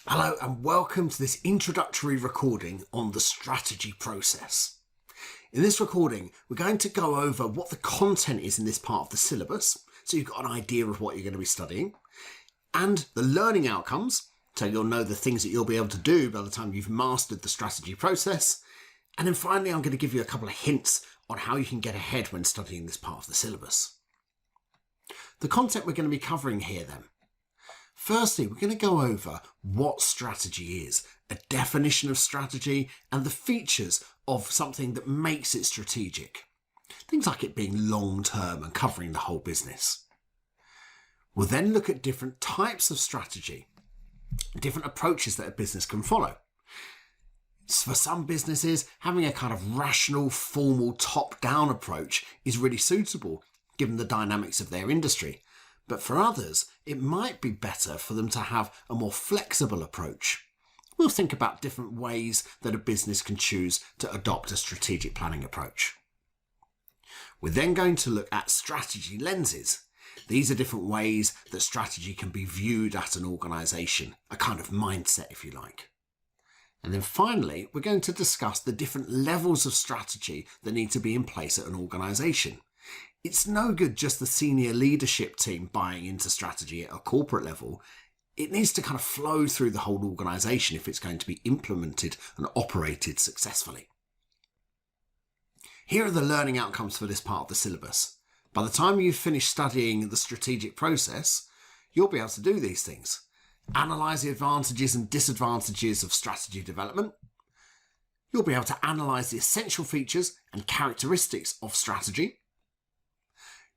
Hello and welcome to this introductory recording on the strategy process. In this recording, we're going to go over what the content is in this part of the syllabus, so you've got an idea of what you're going to be studying, and the learning outcomes, so you'll know the things that you'll be able to do by the time you've mastered the strategy process. And then finally, I'm going to give you a couple of hints on how you can get ahead when studying this part of the syllabus. The content we're going to be covering here then. Firstly, we're going to go over what strategy is, a definition of strategy, and the features of something that makes it strategic. Things like it being long-term and covering the whole business. We'll then look at different types of strategy, different approaches that a business can follow. For some businesses, having a kind of rational, formal, top-down approach is really suitable, given the dynamics of their industry. But for others, it might be better for them to have a more flexible approach. We'll think about different ways that a business can choose to adopt a strategic planning approach. We're then going to look at strategy lenses. These are different ways that strategy can be viewed at an organisation, a kind of mindset if you like. And then finally, we're going to discuss the different levels of strategy that need to be in place at an organisation. It's no good just the senior leadership team buying into strategy at a corporate level. It needs to kind of flow through the whole organisation if it's going to be implemented and operated successfully. Here are the learning outcomes for this part of the syllabus. By the time you've finished studying the strategic process, you'll be able to do these things. Analyse the advantages and disadvantages of strategy development. You'll be able to analyse the essential features and characteristics of strategy.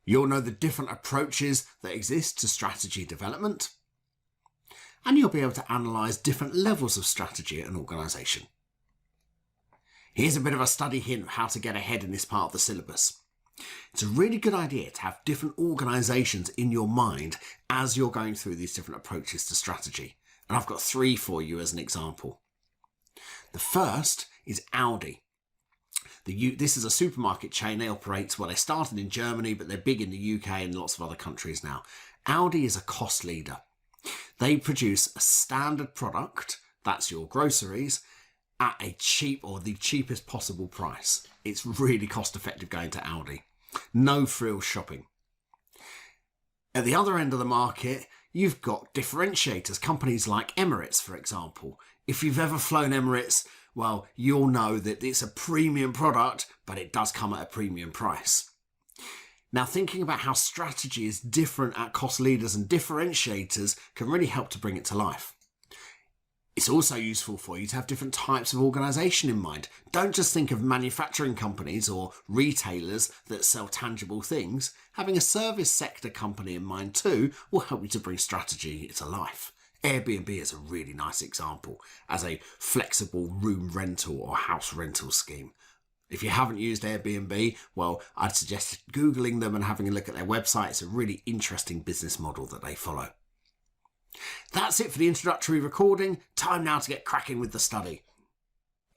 You'll know the different approaches that exist to strategy development. And you'll be able to analyse different levels of strategy at an organisation. Here's a bit of a study hint of how to get ahead in this part of the syllabus. It's a really good idea to have different organisations in your mind as you're going through these different approaches to strategy. And I've got 3 for you as an example. The first is Aldi. This is a supermarket chain. They operate, well, they started in Germany, but they're big in the UK and lots of other countries now. Aldi is a cost leader. They produce a standard product, that's your groceries, at a cheap or the cheapest possible price. It's really cost effective going to Aldi. No frills shopping. At the other end of the market, you've got differentiators, companies like Emirates, for example. If you've ever flown Emirates, well, you'll know that it's a premium product, but it does come at a premium price. Now, thinking about how strategy is different at cost leaders and differentiators can really help to bring it to life. It's also useful for you to have different types of organisation in mind. Don't just think of manufacturing companies or retailers that sell tangible things. Having a service sector company in mind too will help you to bring strategy to life. Airbnb is a really nice example as a flexible room rental or house rental scheme. If you haven't used Airbnb, well, I'd suggest Googling them and having a look at their website. It's a really interesting business model that they follow. That's it for the introductory recording. Time now to get cracking with the study.